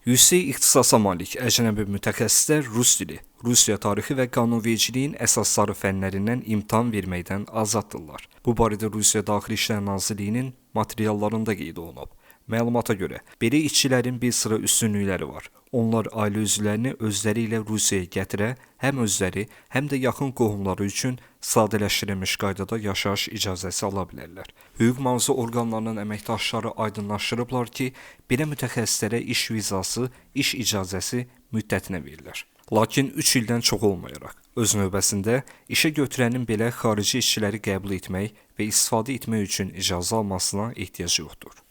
Yüksək ixtisasa malik əcnəbi mütəxəssislər rus dili, Rusiya tarixi və qanunvericiliyin əsasları fənlərindən imtahan verməkdən azaddırlar. Bu barədə Rusiya Daxili İşlər Nazirliyinin materiallarında qeyd olunub. Məlumata görə, belə işçilərin bir sıra üstünlükləri var. Onlar ailə üzvlərini özləri ilə Rusiyaya gətirə, həm özləri, həm də yaxın qohumları üçün sadələşdirilmiş qaydada yaşayış icazəsi ala bilərlər. Hüquq mühafizə orqanlarının əməkdaşları aydınlaşdırıblar ki, belə mütəxəssislərə iş vizası, iş icazəsi müddətinə verilir. Lakin 3 ildən çox olmayaraq, öz növbəsində işə götürənin belə xarici işçiləri qəbul etmək və istifadə etmək üçün icazə almasına ehtiyac yoxdur.